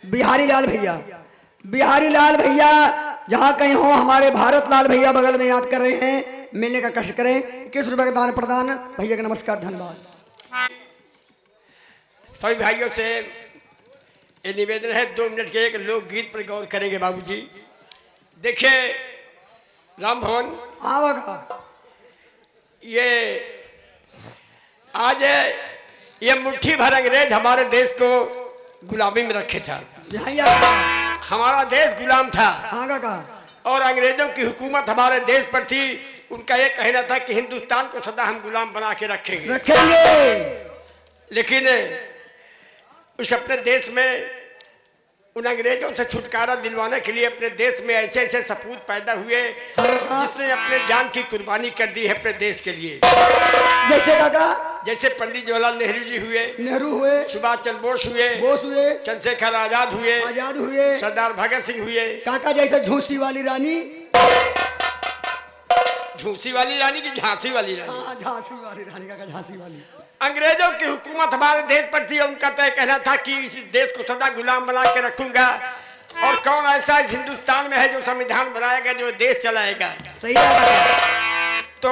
बिहारी लाल भैया, बिहारी लाल भैया जहाँ कहीं हो, हमारे भारत लाल भैया बगल में याद कर रहे हैं, मिलने का कष्ट करें। 21 रुपए का दान प्रदान भैया का नमस्कार, धन्यवाद। सभी भाइयों से ये निवेदन है, 2 मिनट के एक लोकगीत पर गौर करेंगे बाबूजी। देखिए राम भवन, हाँ बका, ये आज ये मुट्ठी भर अंग्रेज हमारे देश को गुलामी में रखे था। हमारा देश गुलाम था। हाँ काका। और अंग्रेजों की हुकूमत हमारे देश पर थी। उनका ये कहना था कि हिंदुस्तान को सदा हम गुलाम बना के रखेंगे। लेकिन उस अपने देश में उन अंग्रेजों से छुटकारा दिलवाने के लिए अपने देश में ऐसे ऐसे सपूत पैदा हुए जिसने अपने जान की कुर्बानी कर दी है अपने देश के लिए। जैसे काका, जैसे पंडित जवाहरलाल नेहरू जी हुए, नेहरू हुए, सुभाष चंद्र बोस हुए, चंद्रशेखर आजाद हुए, सरदार भगत सिंह हुए। काका जैसे झूसी वाली रानी, झूसी वाली रानी की झांसी वाली रानी, झांसी वाली रानी काका, झांसी वाली। अंग्रेजों की हुकूमत हमारे देश पर थी। उनका तय कहना था कि इस देश को सदा गुलाम बना के रखूंगा। और कौन ऐसा इस हिंदुस्तान में है जो संविधान बनाएगा, जो देश चलाएगा। सही है। तो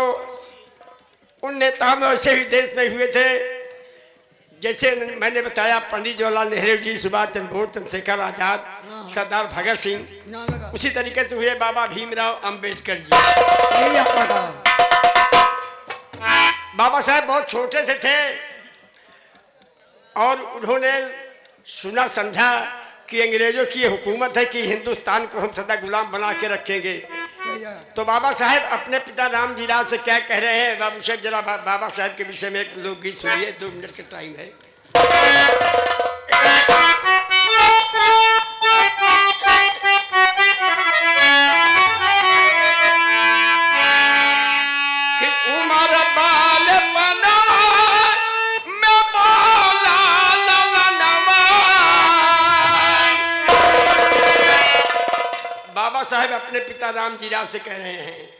उन नेताओं में वैसे ही देश में हुए थे, जैसे मैंने बताया पंडित जवाहरलाल नेहरू जी, सुभाष चंद्र बोस, चंद्रशेखर आजाद, सरदार भगत सिंह। उसी तरीके से हुए बाबा भीमराव अंबेडकर जी। बाबा साहब बहुत छोटे से थे और उन्होंने सुना समझा कि अंग्रेजों की हुकूमत है कि हिंदुस्तान को हम सदा गुलाम बना के रखेंगे। तो बाबा साहब अपने पिता रामजी राव से क्या कह रहे हैं। बाबू साहब जरा बाबा साहब के विषय में एक लोकगीत सुनिए, 2 मिनट का टाइम है। बाबा साहब अपने पिता रामजी राव से कह रहे हैं,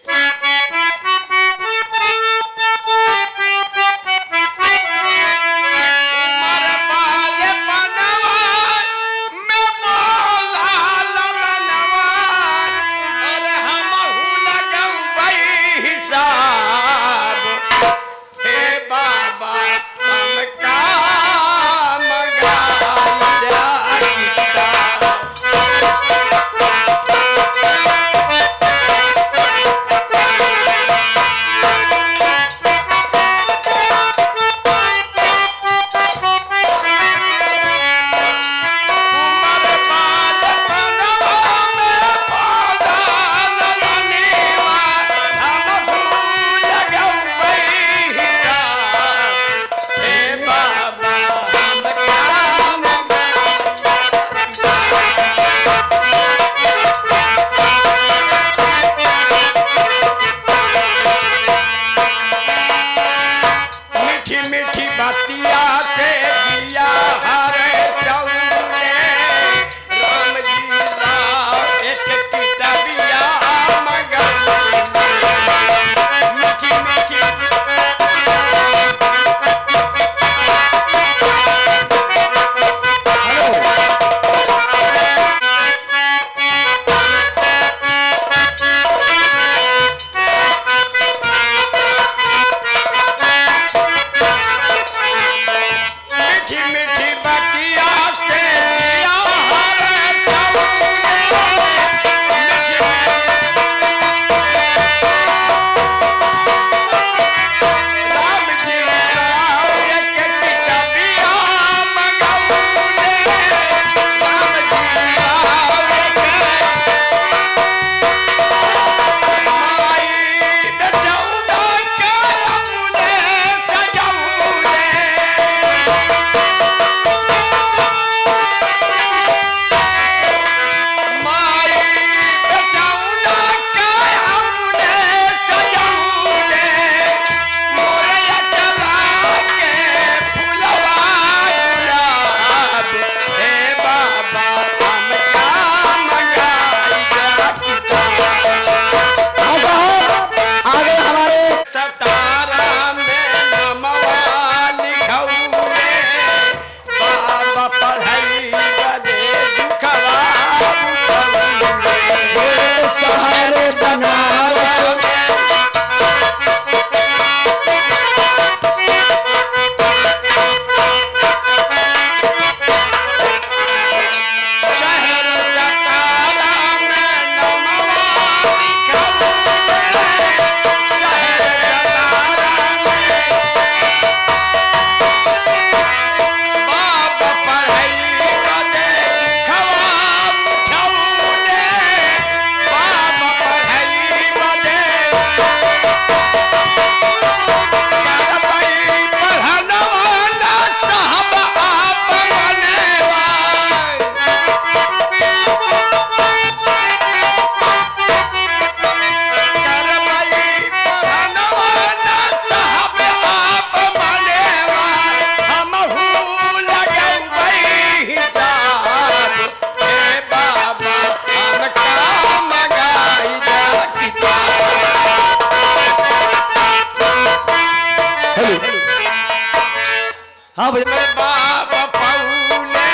हाँ भैया मैं बाबा पौले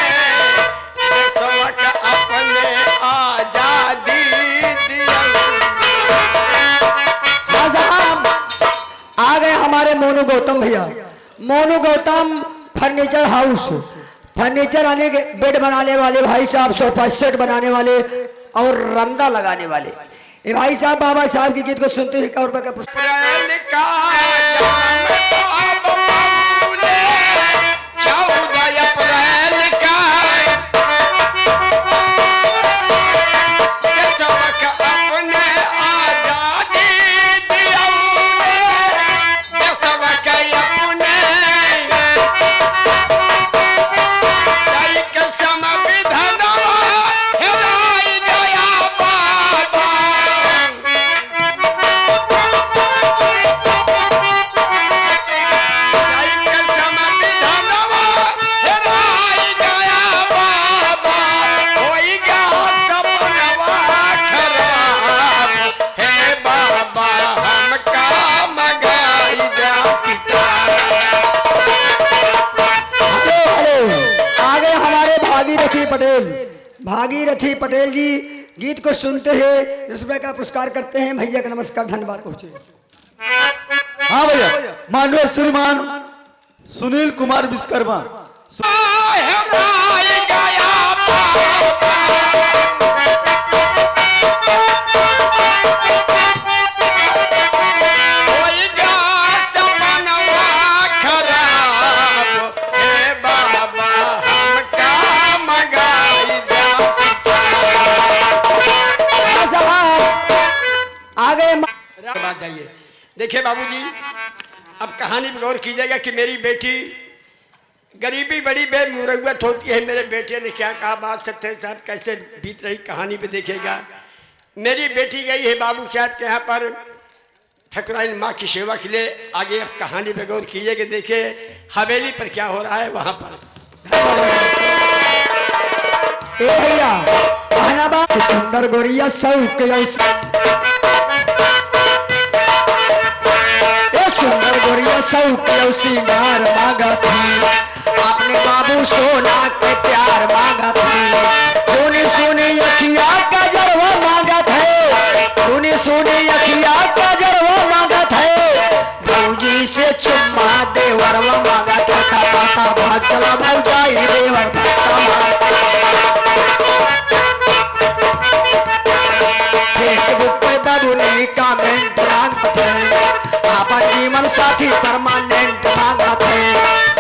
देशवा के अपने आजादी दिया। हाँ साहब, आ गए हमारे मोनू गौतम भैया। Monu Gautam furniture house, furniture आने के बेड बनाने वाले भाई साहब, सोफा सेट बनाने वाले और रंदा लगाने वाले। ये भाई साहब बाबा साहब के गीत को सुनते ही 1 रुपए का पुरस्कार। अप्रैल का बाबा पौले 14 अप्रैल का देशवा के अपने आजादी दिया। देशवा के अपने जय के संविधानवा हेराई गया बाबा। जय के संविधानवा हेराई गया बाबा। होई गया सपनवा खराब। हे बाबा हमका मगाई जा हेलो हेलो, आ गए हमारे भागीरथी पटेल। भागीरथी पटेल जी गीत को सुनते हैं 10 रुपए का पुरस्कार करते हैं। भैया का नमस्कार, धन्यवाद पहुंचे। हाँ भैया माननीय श्रीमान सुनील कुमार विश्वकर्मा। हेराई गया बाबा। होई गया सपनवा खराब। हे बाबा हमका मगाई जा। हाँ साहब, आ गए बात जाइए। देखिए बाबूजी, अब कहानी पे गौर कीजिएगा कि मेरी बेटी गरीबी बड़ी बेमुरवत होती है। मेरे बेटे ने क्या कहा, बात सत्य साहब कैसे बीत रही कहानी पे देखिएगा। मेरी बेटी गई है बाबू साहब के यहाँ पर ठकुराइन माँ की सेवा के लिए। आगे अब कहानी पे गौर कीजिएगा, देखिए हवेली पर क्या हो रहा है वहाँ पर। ए भैया जहानाबाद सुंदर गोरिया सौक सुंदर गोरिया सौक सिंगार मांगा थी। अपने बाबू सोना के प्यार मांगा थी। सोनी सोनी अखिया का जरवा मांगा थे। सोनी सोनी अखिया का जरवा मांगा थे। भौजी से चुम्मा देवरवा मांगा था। पाता भाग चला भौजाई देवर फेसबुक पे बबुनी कमेंट मांगा थे। अपन जीवन साथी परमानेंट मांगा थे।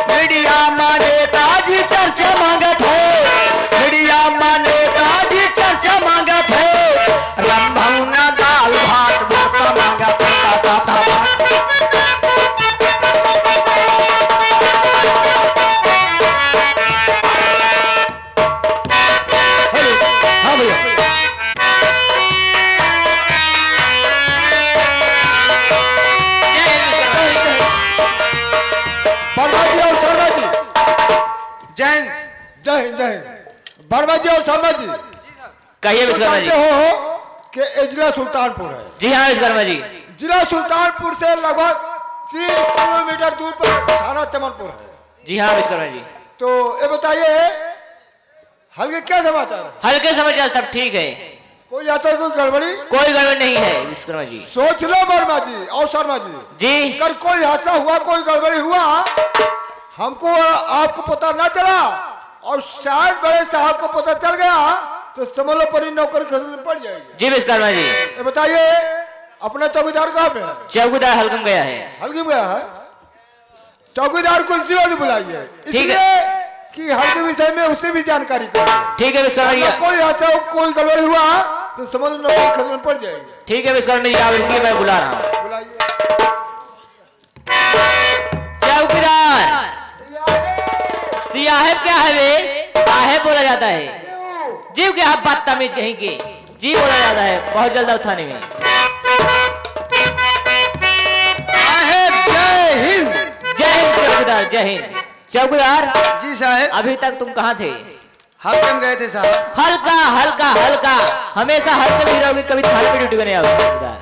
मीडिया में नेताजी चर्चा मांगा थे। मीडिया में नेताजी चर्चा मांगा थे। रंभौना दाल भात भरता मांगा था। ताता हाँ भैया वर्मा जी और शर्मा जी। जय हिंद। जय हिंद जय हिंद। वर्मा जी और शर्मा जी, कहिए विश्वकर्मा जी। जानते हो कि ये जिला सुल्तानपुर है। जी हाँ विश्वकर्मा जी। जिला सुल्तानपुर से लगभग 3 किलोमीटर दूर पर थाना चमनपुर है। जी हाँ विश्वकर्मा जी। तो ये बताइए हल्के क्या समाचार है? हल्के समाचार सब ठीक है, कोई यात्रा कोई गड़बड़ी? कोई गड़बड़ नहीं है विश्वकर्मा जी। सोच लो वर्मा जी और शर्मा जी, जी अगर कोई हादसा हुआ, कोई गड़बड़ी हुआ, हमको आपको पता ना चला और शायद बड़े साहब को पता चल गया तो समझ लो परी नौकरी खरीदनी पड़ जाएगी। जी विश्वकर्मा जी। ये बताइए अपना चौकीदार कहाँ पे है? चौकीदार हल्कम गया है। हल्की गया है। चौकीदार को इसी वक्त बुलाइए, इसलिए कि हल्के विषय में उससे भी जानकारी करिए। ठीक है विश्वकर्मा जी। कोई हादसा कोई गड़बड़ी हुआ तो समझ लो नौकरी खरीदनी पड़ जाएगी। ठीक है विश्वकर्मा जी, आप रुकिए मैं बुला रहा हूँ। बुलाइए। चौकीदार सियाहेब क्या है वे? साहेब बोला जाता है। जीव के आप बात तमीज कहीं के जी बोला जाता है बहुत जल्द थाने में। साहेब जय हिंद। जय हिंद चौकीदार, जय हिंद। चौकीदार जी साहेब, अभी तक तुम कहाँ थे? हल्के में गए थे साहब। हल्का हल्का हल्का, हमेशा हल्के में रहोगे, कभी थाने पे ड्यूटी करने आओगे चौकीदार।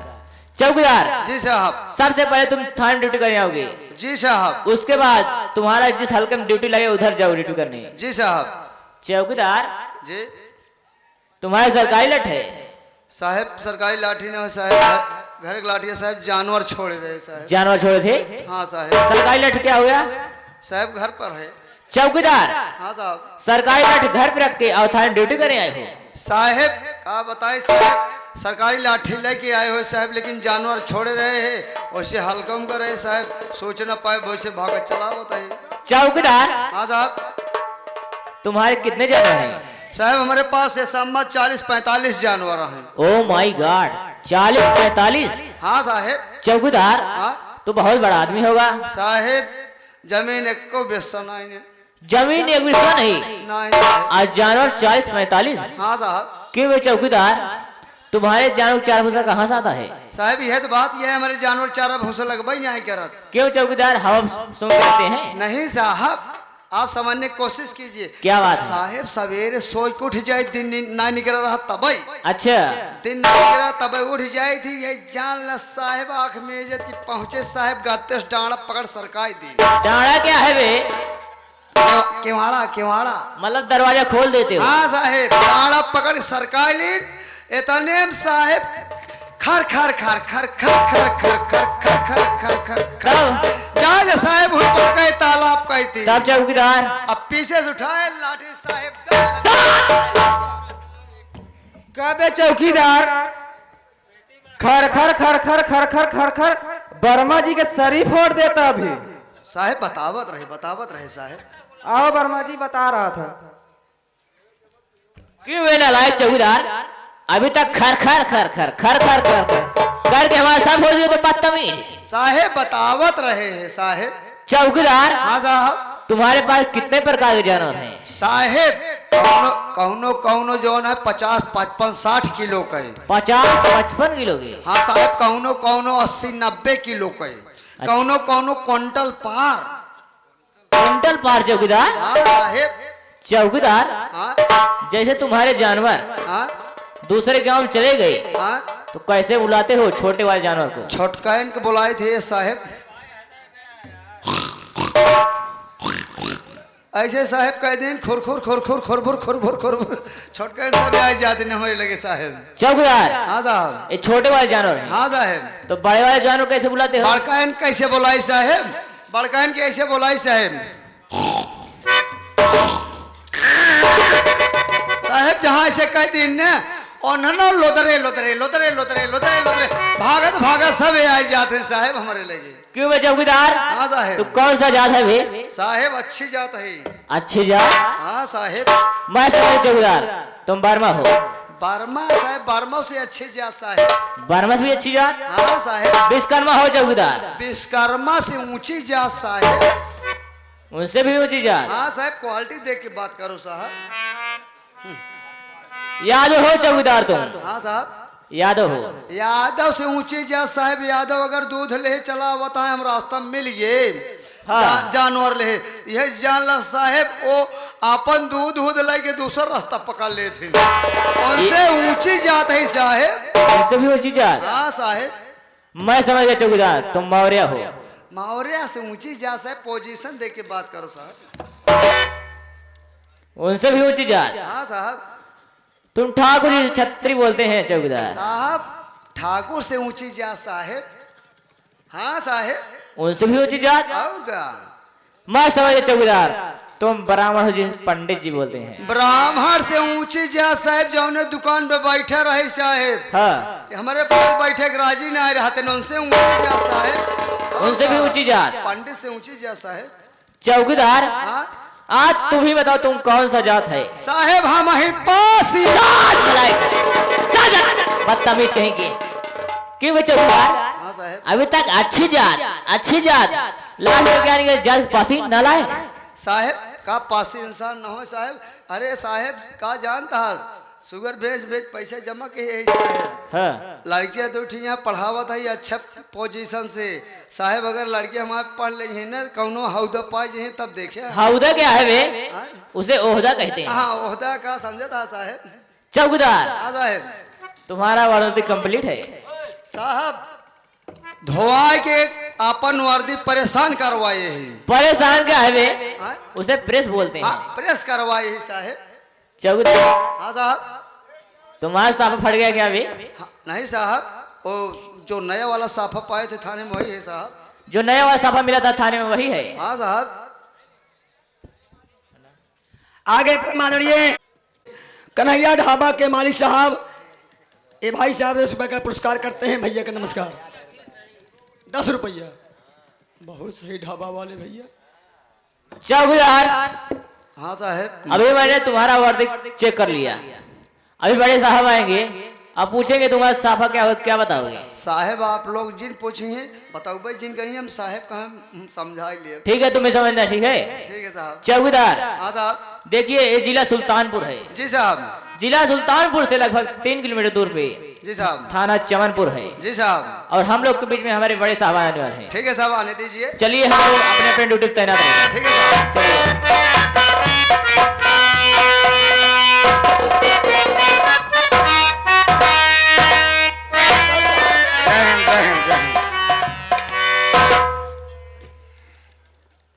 चौकीदार, जी साहब। सबसे पहले तुम थाने ड्यूटी करने आओगे, जी साहब। उसके बाद तुम्हारा जिस हल्के में ड्यूटी लगे उधर जाओ ड्यूटी करने। जी साहब। चौकीदार, जी तुम्हारे सरकारी लठ है? साहब सरकारी लाठी न हो साहब, घर की लाठी है साहब, जानवर छोड़े रहे साहब। जानवर छोड़े थे? हाँ साहब। सरकारी लठ क्या हुआ? साहब घर पर है। चौकीदार, हाँ साहब। सरकारी लठ घर पे रख के और थाने ड्यूटी करने आए हो? साहब का बताए साहब, सरकारी लाठी लेके आए हो साहब, लेकिन जानवर छोड़े रहे हैं, वैसे हल्कम कर रहे साहब, सोच न पाए वैसे भागत चला बताइए। चौकीदार, हाँ साहब। तुम्हारे कितने जानवर हैं? साहब हमारे पास है सम्मत 40-45 जानवर हैं। Oh my God, 40-45? हाँ साहब। चौकीदार, हाँ तो बहुत बड़ा आदमी होगा। साहब, जमीन एक को बेचना नहीं। जमीन एक विश्वा नहीं, नहीं साहब। आज जानवर 40-45? हाँ साहब। क्यों बे चौकीदार, तुम्हारे जानवर को चारा भूसा कहाँ से आता है? साहब यह तो बात यह है, हमारे जानवर चारा भूसा लगवाई नहीं करत। क्यों चौकीदार, हवा सुन करते हैं? नहीं साहब, आप समझने की कोशिश कीजिए। क्या बात है? साहब सवेरे सोच को उठ जाए, दिन ना निकल रहा तबई, अच्छा, दिन ना निकल रहा तबई उठ जाए थी, ये जान ल साहब आंख में इज्जत की पहुंचे साहब, गाते डांडा पकड़ सरकाई दी। डांडा क्या है बे? केवाड़ा केवाड़ा मतलब दरवाजा खोल देते हो? हाँ साहेब, डांडा पकड़ सरकाई ली, इतने में साहेब खर खर खर खर खर खर खर खर खर खर खर खर खर जा साहेब हुई पड़ गए तालाब कही थी। तब चौकीदार, अब पीछे से उठाए लाठी साहेब। कबे चौकीदार, खर खर खर खर खर खर खर खर वर्मा जी के सरी फोड़ देता अभी। साहेब बतावत रहे साहेब। आओ वर्मा जी बता रहा था। क्यों बे नालायक चौकीदार, अभी तक खर खर खर खर खर खर खर खर करके हमारे साथ हो गए तो बदतमीज। साहेब बतावत रहे हैं साहेब। चौकीदार, हाँ साहब। तुम्हारे पास कितने प्रकार के जानवर हैं? साहेब कौनो कौनो जो है 50, 55, 60 किलो का है। 50-55 किलो के? हाँ साहेब, कौनो कौनो 80, 90 किलो का है। कौनो कौनो क्विंटल पार। क्विंटल पार चौकीदार? हाँ साहेब। चौकीदार, हाँ जैसे तुम्हारे जानवर हाँ दूसरे गांव में चले गए हाँ। तो कैसे बुलाते हो छोटे वाले जानवर को? छोटकैन के बुलाए थे साहेब, ऐसे साहेब कह दिन खुर खुर खुर खुर खुर खुर खुर खुर खुर खुर छोटकैन सब आ जाते हैं हमारे लगे साहेब। चौकीदार, हाँ साहब। ये छोटे वाले जानवर हैं, हाँ साहेब। तो बड़े वाले जानवर कैसे बुलाते हो? बड़काइन कैसे बुलाई साहेब, बड़काइन कैसे बुलाई साहेब। साहेब जहाँ ऐसे कह दिन न और नन्नो लोदरे लोदरे लोदरे लोदरे लोदरे लोदरे भागत भागत सब आ जाते हैं साहेब हमारे लगे। क्यों बे चौकीदार, हाँ साहेब। तो कौन सा जात है बे? साहेब अच्छी जात है। अच्छी जात? हाँ साहेब। मैं समझ चौकीदार, तुम बर्मा हो? बर्मा साहेब, बर्मा से अच्छी जात साहेब। बर्मा से भी अच्छी जात? हाँ साहेब। विश्वकर्मा हो चौकीदार? विश्वकर्मा से ऊंची जात साहेब। उनसे भी ऊंची जात? हाँ साहेब, क्वालिटी देख के बात करो साहब। यादव हो चौकीदार तुम? हाँ साहब। यादव हो? यादव से ऊंची जात साहब। यादव अगर दूध ले चला होता है हम रास्ता में मिल गए, हाँ। जानवर ले, यह जान ला साहेब, वो अपन दूध दूध लेके दूसरा रास्ता पकड़ ले थे, उनसे ऊंची जात है साहेब। उनसे भी ऊंची जात? हाँ साहेब। मैं समझ गया चौकीदार, तुम मौर्य हो? मौर्य से ऊंची जात साहब, पोजीशन देख के बात करो साहब। उनसे भी ऊंची जात? हाँ साहब। तुम ठाकुर जी से छत्री बोलते हैं चौकीदार? साहब ठाकुर से ऊंची जात साहेब। हाँ साहेब। उनसे भी ऊंची जात? और क्या? मैं समझ गया चौकीदार, तुम ब्राह्मण हो जिसे पंडित जी बोलते हैं? ब्राह्मण से ऊंची जात साहेब, जो दुकान पे बैठे रहे साहेब, हाँ। हमारे पास बैठे के राजी नहीं रहते, उनसे ऊंची जात साहेब। उनसे भी ऊंची जात? पंडित से ऊंची जात साहेब। चौकीदार, हाँ आज तुम ही बताओ तुम कौन सा जात है? साहेब हम ही पासी। बदतमीज कहीं के। क्यों बे चौकीदार, हाँ साहेब। अभी तक अच्छी जात लास्ट में क्या निकले? जात पासी नालायक। साहेब का पासी इंसान न हो साहेब। अरे साहेब का जानता है, शुगर भेज भेज पैसे जमा के यही साहेब। हाँ। लड़कियां तो यहाँ पढ़ावत है अच्छा पोजीशन से साहेब। अगर लड़कियां हमारे पढ़ ली है ना, कौनो हौदा पा जी तब देखे। हौदा क्या है बे? हाँ? उसे ओहदा कहते हैं। हाँ ओहदा का समझा था साहेब। चौकीदार, हाँ साहेब। तुम्हारा वर्दी कंप्लीट है? साहब धोवाए के अपन वर्दी परेशान करवाए ही। परेशान क्या है वे? हाँ? उसे प्रेस बोलते हैं। हाँ, प्रेस करवाए ही साहेब। चौधरी हाँ साहब। तुम्हारा साफा फट गया क्या वे? हाँ, नहीं साहब, वो जो नया वाला साफा पाए थे थाने में वही है साहब। जो नया वाला साफा मिला था थाने में वही है? हाँ साहब। आगे माननीय कन्हैया ढाबा के मालिक साहब, ये भाई साहब 10 रुपए का पुरस्कार करते हैं। भैया का नमस्कार। 10 रुपया, बहुत सही ढाबा वाले भैया। चौकीदार हाँ साहब। अभी मैंने तुम्हारा वर्दी चेक कर लिया। अभी बड़े साहब आएंगे, अब पूछेंगे तुम्हारा साफा क्या हो, क्या बताओगे? साहेब आप लोग जिन पूछेंगे बताओ भाई, जिन कहेंगे हम साहेब का हम समझा लिए। ठीक है, तुम्हें समझना ठीक है। ठीक है साहब। चौकीदार हाँ साहब। देखिए, ये जिला सुल्तानपुर है। जी साहब। जिला सुल्तानपुर से लगभग 3 किलोमीटर दूर पे जी साहब। थाना चमनपुर है। जी साहब। और हम लोग के बीच में हमारे बड़े साहब आने वाले हैं। ठीक है साहब, आने दीजिए। चलिए हम लोग अपने अपने ड्यूटी पे तैनात हैं। ठीक है साहब। चलिए। जय हिंद, जय हिंद, जय हिंद।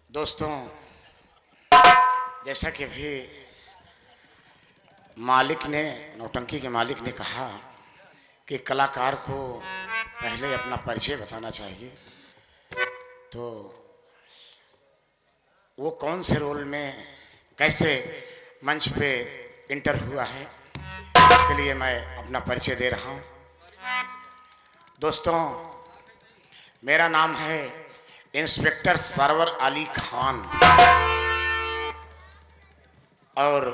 दोस्तों, जैसा कि अभी मालिक ने, नौटंकी के मालिक ने कहा कि कलाकार को पहले अपना परिचय बताना चाहिए, तो वो कौन से रोल में कैसे मंच पे इंटर हुआ है, इसके लिए मैं अपना परिचय दे रहा हूँ। दोस्तों, मेरा नाम है इंस्पेक्टर सरवर अली खान और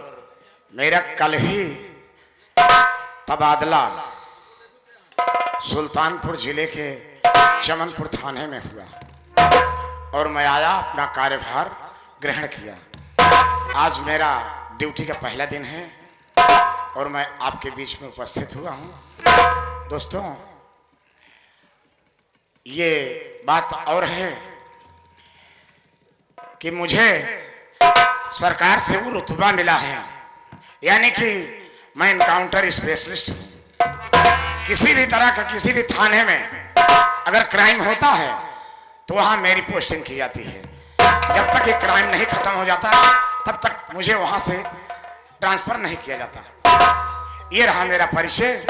मेरा कल ही तबादला सुल्तानपुर जिले के चमनपुर थाने में हुआ और मैं आया, अपना कार्यभार ग्रहण किया। आज मेरा ड्यूटी का पहला दिन है और मैं आपके बीच में उपस्थित हुआ हूं। दोस्तों, ये बात और है कि मुझे सरकार से वो रुतबा मिला है, यानी कि मैं इनकाउंटर स्पेशलिस्ट हूं। किसी भी तरह का किसी भी थाने में अगर क्राइम होता है तो वहां मेरी पोस्टिंग की जाती है। जब तक ये क्राइम नहीं खत्म हो जाता तब तक मुझे वहां से ट्रांसफर नहीं किया जाता। ये रहा मेरा परिचय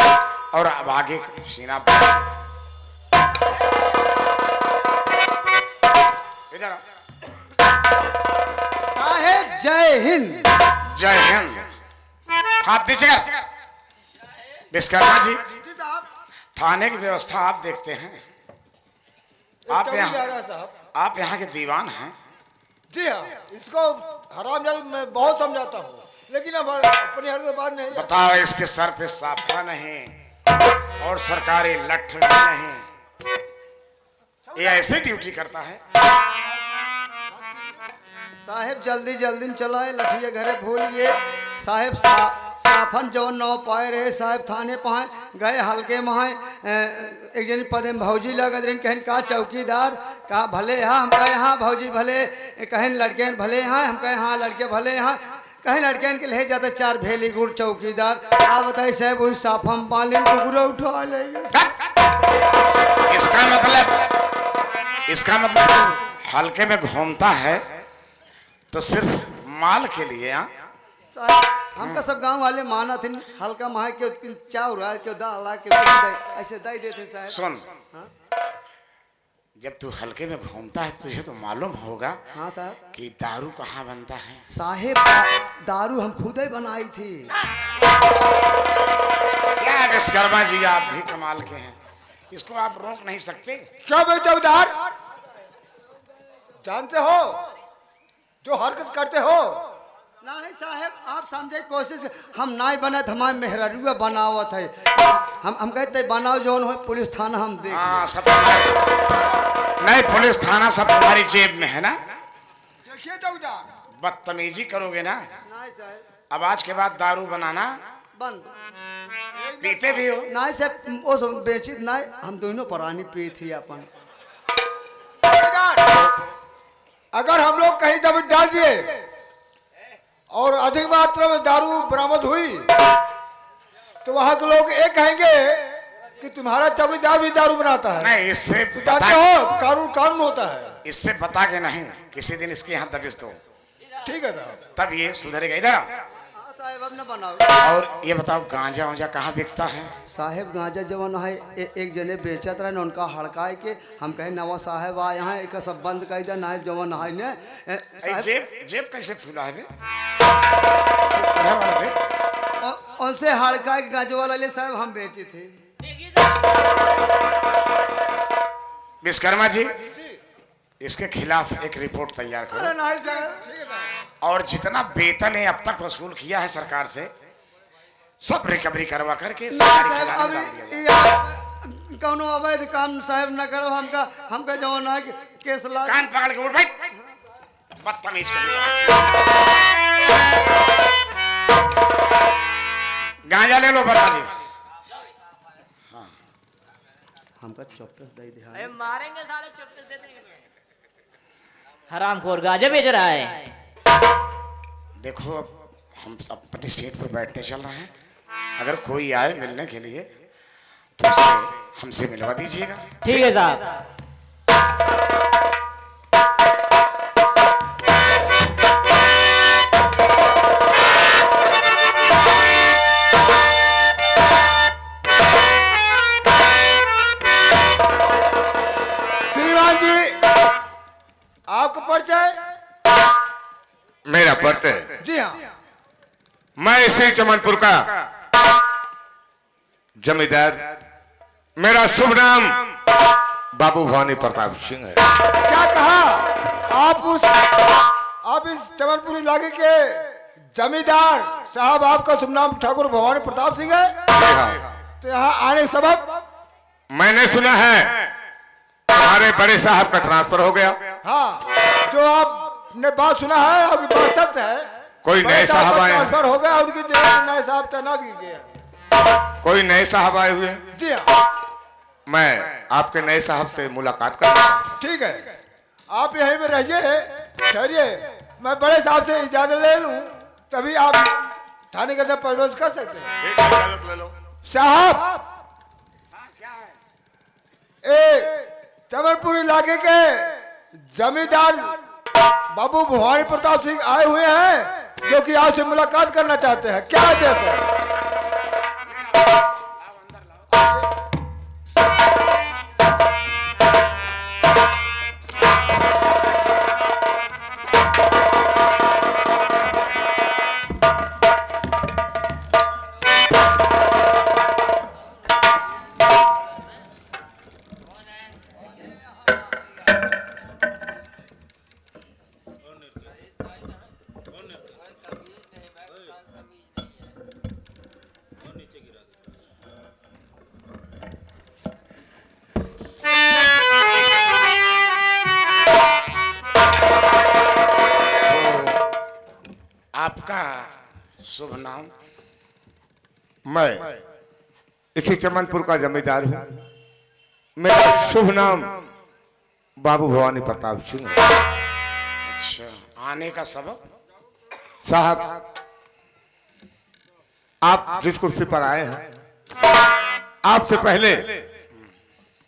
और अब आगे सीना इधर आओ। साहेब जय हिंद। जय हिंद। हाथ दीजिए। विश्वकर्मा जी, थाने की व्यवस्था आप देखते हैं। आप यहाँ के दीवान हैं। जी हाँ, इसको हरामजादी मैं बहुत समझाता हूँ, लेकिन अब अपनी हर बात नहीं। बताओ, इसके सर पे साफा नहीं और सरकारी लठ भी नहीं, ये ऐसे ड्यूटी करता है? साहेब जल्दी जल्दी में चलाए, लठिए घरे भूल गए। साहेब साफन जो नौ पाए रहे साहेब थाने पहाए गए, हल्के महाए एक जन पदे में भौजी लगा दिन कहन का चौकीदार का भले हाँ, हम कहे हाँ भौजी भले, कहन लड़के भले हाँ, हम कहे हाँ लड़के भले हाँ, कहीं लड़के के ले जाते 4 भेली गुड़ चौकीदार। आप बताइए साहब, वही साफा में पाले टुकड़ा उठा लेंगे। इसका मतलब हल्के में घूमता है तो सिर्फ माल के लिए? हमका सब गांव वाले माना थे, हल्का माह के चाउर के दाल के ऐसे दे देते साहब। सुन, जब तू हल्के में घूमता है तो तुझे तो मालूम होगा। हाँ साहब। कि दारू कहाँ बनता है? साहेब दारू हम खुद ही बनाई थी। क्या विश्वकर्मा जी, आप भी कमाल के हैं, इसको आप रोक नहीं सकते? क्या भाई चौकीदार, जानते हो जो हरकत करते हो? नहीं साहेब, आप समझे कोशिश, हम नहीं बने तो हमारे मेहरारूआ बनावत है। हम कहते बनाओ जो हो, पुलिस थाना हम देख। हाँ, सब नहीं, पुलिस थाना सब तुम्हारी जेब में है ना? देखिए चौकीदार, बदतमीजी करोगे ना? नहीं साहब, अब आज के बाद दारू बनाना बंद। पीते भी हो? नहीं साहब, वो सब बेची नहीं, हम दोनों पुरानी पी थी अपन। अगर हम लोग कहीं जमीन डाल दिए और अधिक मात्रा में दारू बरामद हुई तो वहां के लोग एक कहेंगे कि तुम्हारा चौकीदार भी दारू बनाता है। नहीं, इससे तो जानते हो कानून कानून होता है। इससे बता के नहीं, किसी दिन इसके यहाँ दबिश दो, ठीक है साहब। तब ये सुधरेगा। इधर आओ। हाँ साहब, अब न बनाओ। और ये बताओ, गांजा वांजा कहाँ बिकता है? साहेब गांजा जवन है एक जने बेचत रहे न, उनका हड़काए के हम कहे नवा साहेब आए हैं, एक सब बंद कर दे ना जवन है ने साहब। जेब जेब कैसे फूला है बे? उधर वाला दे। उनसे हड़काए के गांजा वाला ले साहब हम बेचे थे। विश्वकर्मा जी, इसके खिलाफ एक रिपोर्ट तैयार अरे करो, नहीं साहब, ठीक है साहब। और जितना वेतन है अब तक वसूल किया है सरकार से, सब रिकवरी करवा करके सरकारी साहब खजाने में डाल दिया अभी जाए। कौनो अवैध काम साहब न करो, हमका जवन है कि केस ला। कान पकड़ के उठ भाई, बदतमीज कर। गांजा ले लो बड़ा जी। हमका चौपस दे दे। अरे मारेंगे साले, चुप्पे दे देंगे। हरामखोर गांजा बेच रहा है। देखो, अब हम अपनी सीट पर बैठने चल रहे हैं, अगर कोई आए मिलने के लिए तो उसे हमसे मिलवा दीजिएगा। ठीक है साहब। श्रीमान जी, आपका परिचय? मेरा परिचय, जी हाँ। मैं इसी चमनपुर का जमींदार, मेरा शुभ नाम बाबू भवानी प्रताप सिंह है। क्या कहा? आप इस चमनपुर इलाके के जमींदार साहब, आपका शुभ नाम ठाकुर भवानी प्रताप सिंह है? जी हाँ, तो यहाँ आने का सबब? मैंने सुना है तुम्हारे बड़े साहब का ट्रांसफर हो गया। हाँ, जो आपने बात सुना है आपकी बात सत्य है। कोई बड़े नए साहब आए हैं। ट्रांसफर हो गया, उनकी जगह नए साहब तैनात किए गए हैं। कोई नए साहब आए हुए हैं। जी हाँ, मैं आपके नए साहब से मुलाकात करना चाहता हूं। ठीक है, आप यहीं पे रहिए, ठहरिए, मैं बड़े साहब से इजाजत ले लूं, तभी आप थाने के अंदर प्रवेश कर सकते हैं। ठीक है, इजाजत ले लो। साहब, चमनपुर इलाके के जमींदार बाबू भवानी प्रताप सिंह आए हुए हैं, जो कि आपसे मुलाकात करना चाहते हैं। क्या आदेश है? आपका शुभ नाम? मैं इसी चमनपुर का जमींदार हूँ। मेरा शुभ नाम बाबू भवानी प्रताप सिंह है। अच्छा, आने का सबब? साहब, आप जिस कुर्सी पर आए हैं, आपसे पहले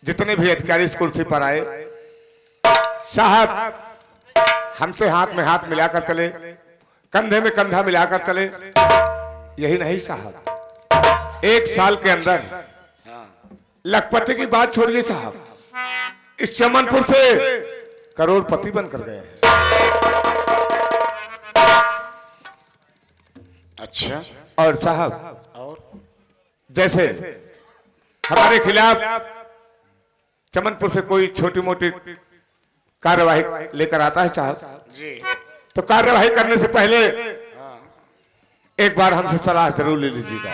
जितने भी अधिकारी इस कुर्सी पर आए, साहब हमसे हाथ में हाथ मिलाकर चले, कंधे में कंधा मिलाकर चले। यही नहीं साहब, 1 साल के अंदर लखपति की बात छोड़िए साहब, इस चमनपुर से करोड़पति बनकर गए हैं। अच्छा, और साहब, और जैसे हमारे खिलाफ चमनपुर से कोई छोटी मोटी कार्यवाही लेकर आता है साहब, जी, तो कार्यवाही करने से पहले एक बार हमसे सलाह जरूर ले लीजिएगा।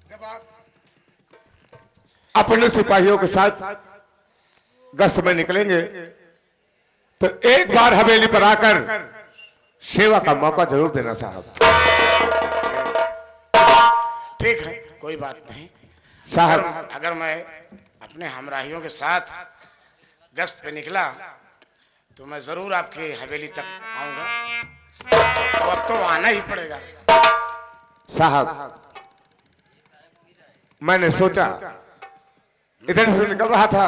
जब आप अपने सिपाहियों के साथ गश्त में निकलेंगे तो एक बार हवेली पर आकर सेवा का मौका जरूर देना साहब। ठीक है, कोई बात नहीं साहब, अगर मैं अपने हमराहियों के साथ गश्त पे निकला तो मैं जरूर आपकी हवेली तक आऊंगा, और अब तो आना ही पड़ेगा। साहब मैंने सोचा इधर से निकल रहा था,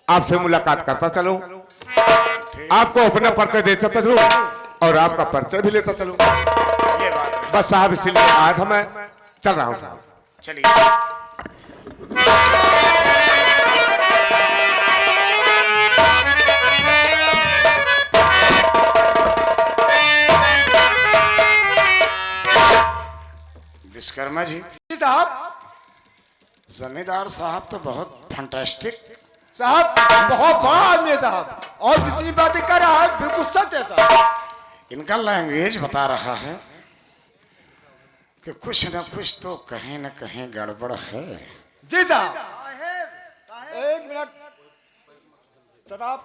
आपसे मुलाकात करता चलूं, आपको अपना परिचय देता चलूं और आपका परिचय भी लेता चलूं। ये बात है। बस साहब इसीलिए आया था, मैं चल रहा हूं साहब। चलिए। विश्वकर्मा जी, जी साहब, जमींदार साहब तो बहुत फंटास्टिक। साहब बहुत बड़ा आदमी है साहब, और जितनी बातें कर रहा है बिल्कुल सच है साहब। इनका लैंग्वेज बता रहा है कि कुछ न कुछ तो कहीं न कहीं गड़बड़ है। जी साहब, एक मिनट साहब।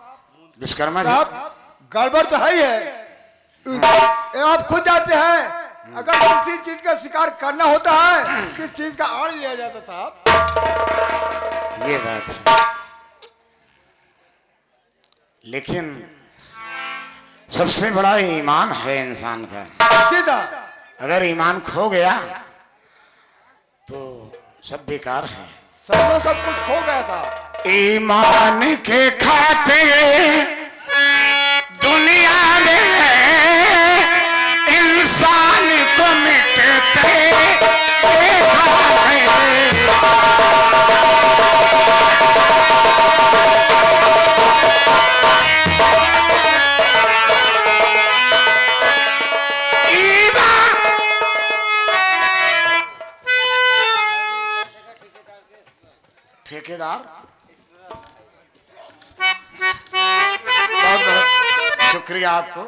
विश्वकर्मा जी, साहब गड़बड़ तो है ही है, ये आप खुद जानते हैं। अगर किसी चीज का शिकार करना होता है, किस चीज का आड़ लिया जाता साहब। ये बात है, लेकिन सबसे बड़ा ईमान है इंसान का। जी साहब, अगर ईमान खो गया तो सब बेकार है। सब कुछ खो गया साहब। ईमान के खातिर दुनिया में इंसान को मिटते देखा है। ठेकेदार, बहुत बहुत शुक्रिया आपको।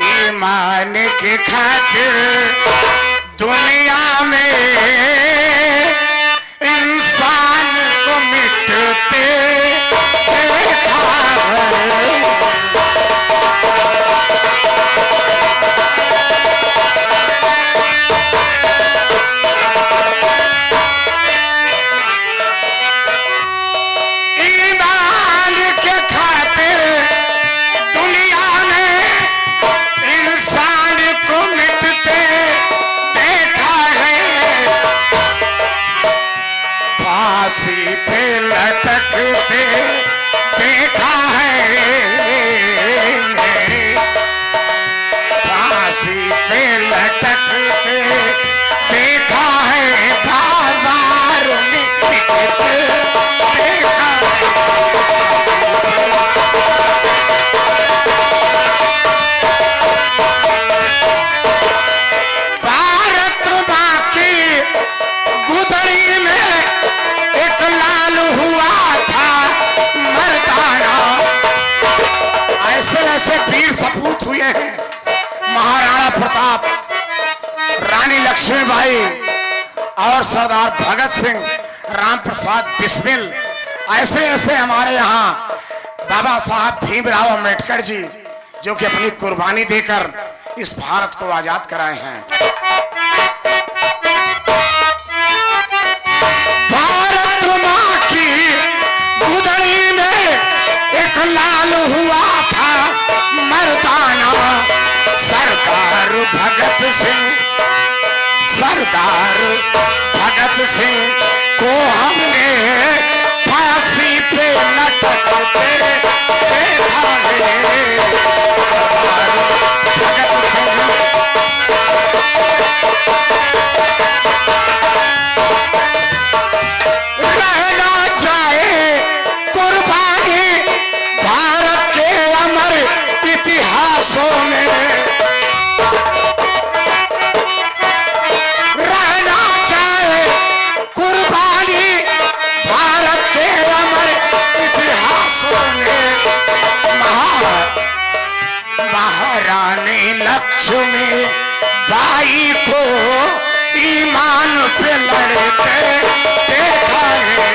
ईमान के खातिर दुनिया में इंसान को मिटते देखा है। फांसी पे लटकते देखा है। फांसी पे लटकते देखा है। बाजार में बिकते देखा है। भारत माँ की गुदड़ी में एक लाल हुआ था मर्दाना। ऐसे ऐसे वीर सपूत हुए हैं, महाराणा प्रताप, रानी लक्ष्मीबाई और सरदार भगत सिंह, राम प्रसाद बिस्मिल। ऐसे ऐसे हमारे यहाँ बाबा साहब भीमराव अम्बेडकर जी, जो कि अपनी कुर्बानी देकर इस भारत को आजाद कराए हैं। भारत माँ की गुदड़ी में एक लाल हुआ था मर्दाना। सरदार भगत सिंह, सरदार भगत सिंह को हमने फांसी पे लटकते देखा है। सरदार भगत सिंह रहना चाहे कुर्बानी भारत के अमर इतिहासों में। रहना चाहे कुर्बानी भारत के अमर इतिहासों में। महारानी लक्ष्मी बाई को ईमान पे लड़ते देखा है।